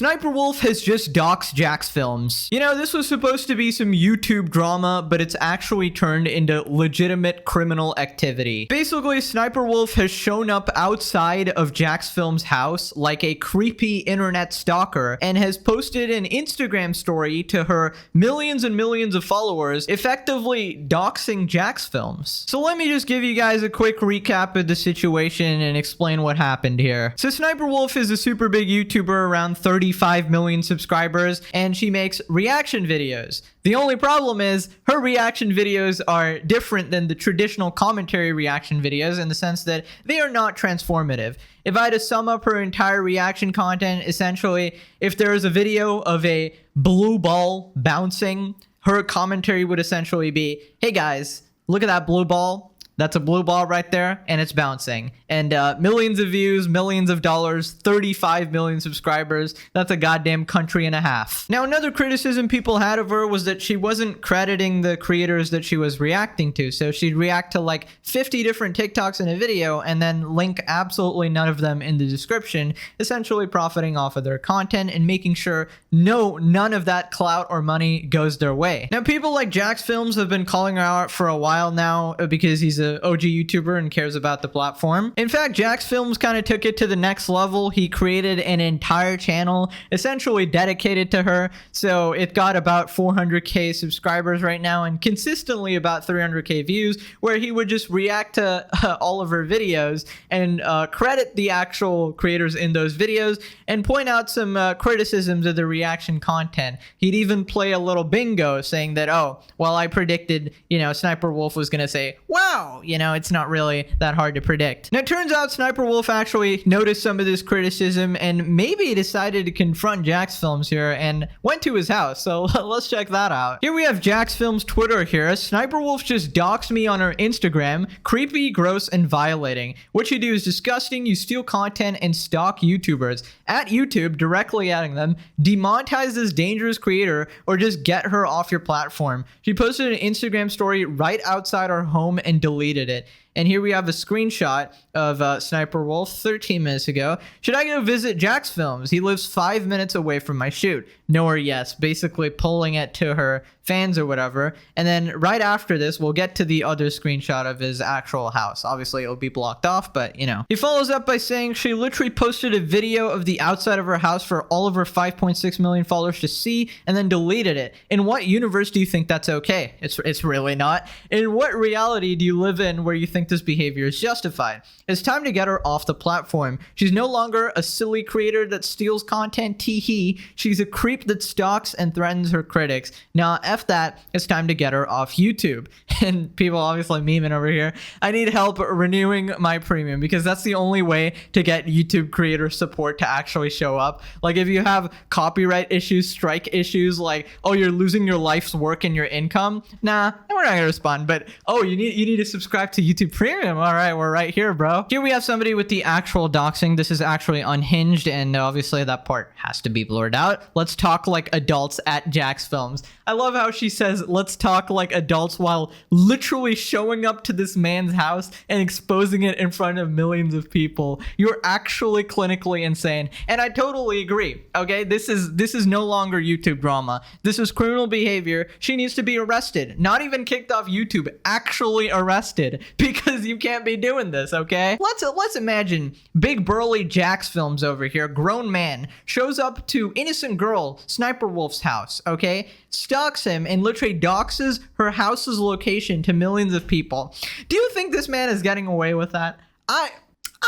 SSniperWolf has just doxed Jacksfilms. You know, this was supposed to be some YouTube drama, but it's actually turned into legitimate criminal activity. Basically, SSniperWolf has shown up outside of Jacksfilms' house like a creepy internet stalker and has posted an Instagram story to her millions and millions of followers, effectively doxing Jacksfilms. So let me just give you guys a quick recap of the situation and explain what happened here. So SSniperWolf is a super big YouTuber, around 35 million subscribers, and she makes reaction videos. The only problem is her reaction videos are different than the traditional commentary reaction videos in the sense that they are not transformative. If I had to sum up her entire reaction content, essentially, if there is a video of a blue ball bouncing, her commentary would essentially be, hey guys, look at that blue ball. That's a blue ball right there, and it's bouncing. And millions of views, millions of dollars, 35 million subscribers. That's a goddamn country and a half. Now, another criticism people had of her was that she wasn't crediting the creators that she was reacting to. So she'd react to like 50 different TikToks in a video and then link absolutely none of them in the description, essentially profiting off of their content and making sure none of that clout or money goes their way. Now, people like Jacksfilms have been calling her out for a while now because he's a OG YouTuber and cares about the platform. In fact, Jacksfilms kind of took it to the next level. He created an entire channel essentially dedicated to her. So it got about 400k subscribers right now and consistently about 300k views, where he would just react to all of her videos and credit the actual creators in those videos and point out some criticisms of the reaction content. He'd even play a little bingo saying that, oh, well, I predicted, SSniperWolf was going to say, wow, it's not really that hard to predict. Now, it turns out SSniperWolf actually noticed some of this criticism and maybe decided to confront Jacksfilms here and went to his house. So let's check that out. Here we have Jacksfilms' Twitter here. SSniperWolf just doxed me on her Instagram. Creepy, gross, and violating. What you do is disgusting. You steal content and stalk YouTubers. At YouTube, directly adding them, demonetize this dangerous creator or just get her off your platform. She posted an Instagram story right outside our home and deleted it. And here we have a screenshot of SSniperWolf 13 minutes ago. Should I go visit Jacksfilms? He lives 5 minutes away from my shoot. No or yes, basically pulling it to her fans or whatever. And then right after this, we'll get to the other screenshot of his actual house. Obviously, it'll be blocked off, but He follows up by saying she literally posted a video of the outside of her house for all of her 5.6 million followers to see and then deleted it. In what universe do you think that's okay? It's really not. In what reality do you live in where you think this behavior is justified? It's time to get her off the platform. She's no longer a silly creator that steals content, tee-hee. She's a creep that stalks and threatens her critics. Now, F that, it's time to get her off YouTube. And people obviously memeing over here. I need help renewing my premium because that's the only way to get YouTube creator support to actually show up. Like if you have copyright issues, strike issues, like, oh, you're losing your life's work and your income. Nah, we're not gonna respond. But oh, you need to subscribe to YouTube Premium. All right, we're right here, bro. Here we have somebody with the actual doxing. This is actually unhinged, and obviously that part has to be blurred out. Let's talk like adults at Jacksfilms. I love how she says, let's talk like adults, while literally showing up to this man's house and exposing it in front of millions of people. You're actually clinically insane. And I totally agree. Okay, this is no longer YouTube drama. This is criminal behavior. She needs to be arrested. Not even kicked off YouTube, actually arrested, because you can't be doing this, okay? Let's imagine big burly Jacksfilms over here, grown man, shows up to innocent girl SSniperWolf's house, okay? Stalks him and literally doxes her house's location to millions of people. Do you think this man is getting away with that? I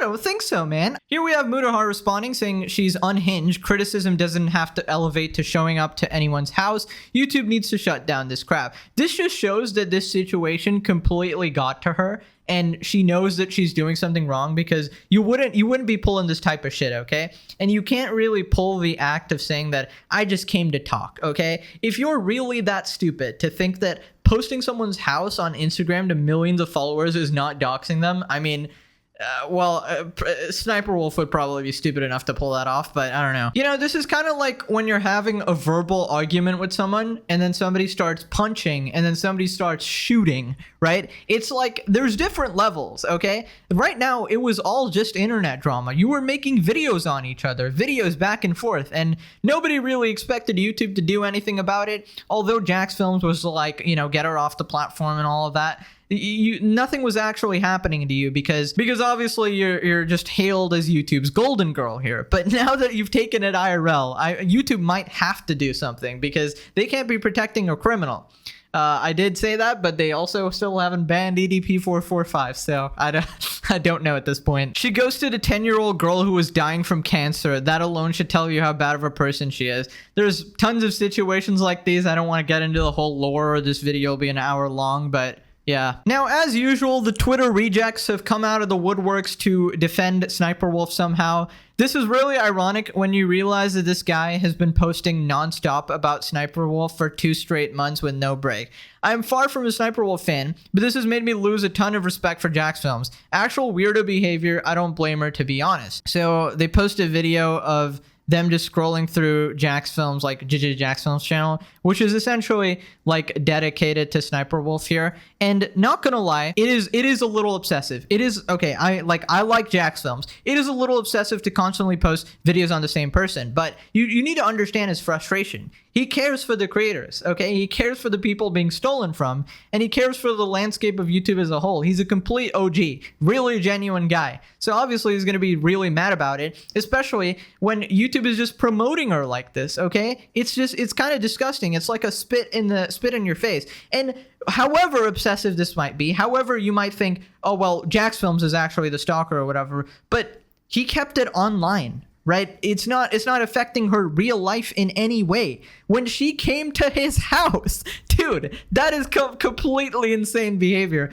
don't think so, man. Here we have Mudahar responding, saying she's unhinged. Criticism doesn't have to elevate to showing up to anyone's house. YouTube needs to shut down this crap. This just shows that this situation completely got to her, and she knows that she's doing something wrong, because you wouldn't be pulling this type of shit, okay? And you can't really pull the act of saying that I just came to talk, okay? If you're really that stupid to think that posting someone's house on Instagram to millions of followers is not doxing them, I mean, Sniper Wolf would probably be stupid enough to pull that off, but I don't know. You know, this is kind of like when you're having a verbal argument with someone and then somebody starts punching and then somebody starts shooting, right? It's like there's different levels, okay? Right now, it was all just internet drama. You were making videos on each other, videos back and forth, and nobody really expected YouTube to do anything about it. Although Jacksfilms was like, you know, get her off the platform and all of that. Nothing was actually happening to you because obviously you're just hailed as YouTube's golden girl here. But now that you've taken it IRL, YouTube might have to do something because they can't be protecting a criminal. I did say that, but they also still haven't banned EDP 445, so I don't know at this point. She ghosted a 10-year-old girl who was dying from cancer. That alone should tell you how bad of a person she is. There's tons of situations like these. I don't want to get into the whole lore, or this video will be an hour long, but yeah. Now, as usual, the Twitter rejects have come out of the woodworks to defend SniperWolf somehow. This is really ironic when you realize that this guy has been posting nonstop about SniperWolf for 2 straight months with no break. I am far from a SniperWolf fan, but this has made me lose a ton of respect for Jacksfilms. Actual weirdo behavior, I don't blame her, to be honest. So they posted a video of them just scrolling through Jacksfilms, like Jacksfilms channel, which is essentially like dedicated to SniperWolf here. And not gonna lie, it is a little obsessive. It is okay. I like Jacksfilms. It is a little obsessive to constantly post videos on the same person, but you need to understand his frustration. He cares for the creators, okay? He cares for the people being stolen from, and he cares for the landscape of YouTube as a whole. He's a complete OG, really genuine guy. So obviously he's gonna be really mad about it, especially when YouTube is just promoting her like this, okay? It's kind of disgusting. It's like a spit in your face. And however obsessive this might be, however you might think, oh, well, Jacksfilms is actually the stalker or whatever, but he kept it online. Right? It's not affecting her real life in any way. When she came to his house, dude, that is completely insane behavior.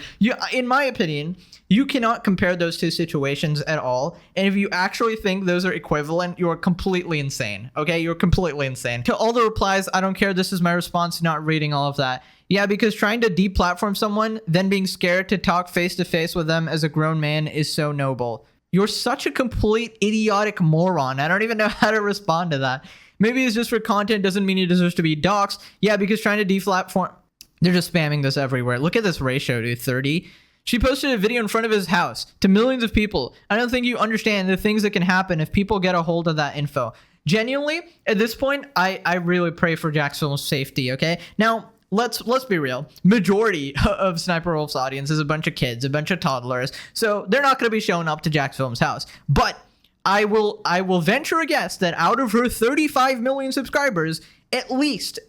In my opinion, you cannot compare those two situations at all. And if you actually think those are equivalent, you're completely insane. Okay? You're completely insane. To all the replies, I don't care. This is my response, not reading all of that. Yeah, because trying to deplatform someone, then being scared to talk face to face with them as a grown man is so noble. You're such a complete idiotic moron. I don't even know how to respond to that. Maybe it's just for content, doesn't mean he deserves to be doxxed. Yeah, because trying to deplatform... They're just spamming this everywhere. Look at this ratio, dude, 30. She posted a video in front of his house to millions of people. I don't think you understand the things that can happen if people get a hold of that info. Genuinely, at this point, I really pray for Jacksfilms' safety, okay? Now, let's be real. Majority of SniperWolf's audience is a bunch of kids, a bunch of toddlers, so they're not going to be showing up to Jacksfilms' house. But I will venture a guess that out of her 35 million subscribers, at least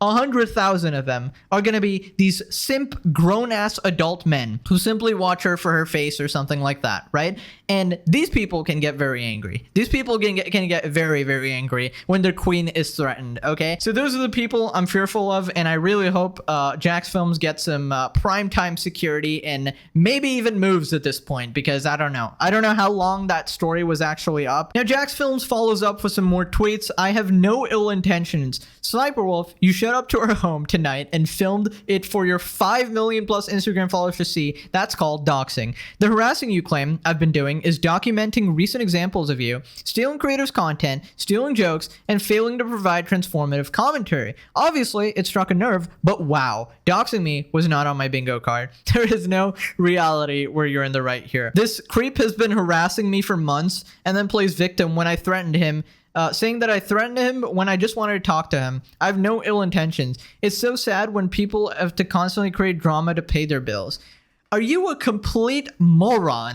100,000 of them are going to be these simp grown-ass adult men who simply watch her for her face or something like that, right? And these people can get very angry. These people can get very, very angry when their queen is threatened, okay? So those are the people I'm fearful of, and I really hope Jacksfilms get some primetime security and maybe even moves at this point, because I don't know. I don't know how long that story was actually up. Now, Jacksfilms follows up with some more tweets. I have no ill intentions. SniperWolf, you showed up to our home tonight and filmed it for your 5 million plus Instagram followers to see. That's called doxing. The harassing you claim I've been doing is documenting recent examples of you stealing creators' content, stealing jokes, and failing to provide transformative commentary. Obviously, it struck a nerve, but wow, doxing me was not on my bingo card. There is no reality where you're in the right here. This creep has been harassing me for months and then plays victim when I threatened him, saying that I threatened him when I just wanted to talk to him. I have no ill intentions. It's so sad when people have to constantly create drama to pay their bills. Are you a complete moron?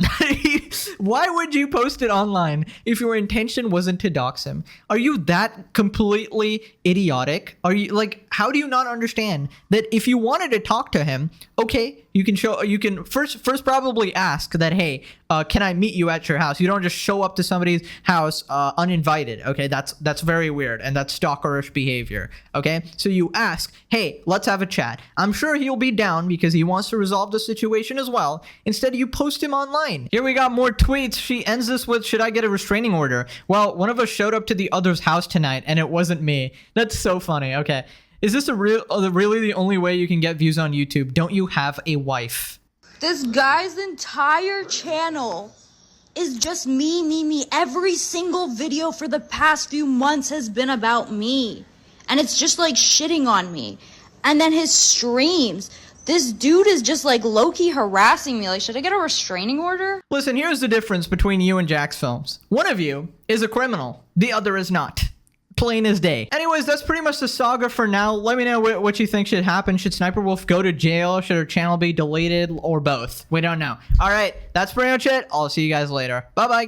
Why would you post it online if your intention wasn't to dox him? Are you that completely idiotic? Are you like, how do you not understand that if you wanted to talk to him, okay, you can first probably ask that, hey, can I meet you at your house? You don't just show up to somebody's house uninvited, okay? That's very weird, and that's stalkerish behavior, okay? So you ask, hey, let's have a chat. I'm sure he'll be down because he wants to resolve the situation as well. Instead, you post him online. Here we got more tweets. She ends this with, should I get a restraining order? Well, one of us showed up to the other's house tonight, and it wasn't me. That's so funny, okay. Is this really the only way you can get views on YouTube? Don't you have a wife? This guy's entire channel is just me. Every single video for the past few months has been about me. And it's just like shitting on me. And then his streams, this dude is just like low-key harassing me. Like, should I get a restraining order? Listen, here's the difference between you and Jacksfilms. One of you is a criminal. The other is not. Plain as day. Anyways, that's pretty much the saga for now. Let me know what you think should happen. Should SSSniperWolf go to jail? Should her channel be deleted? Or both? We don't know. Alright, that's pretty much it. I'll see you guys later. Bye-bye.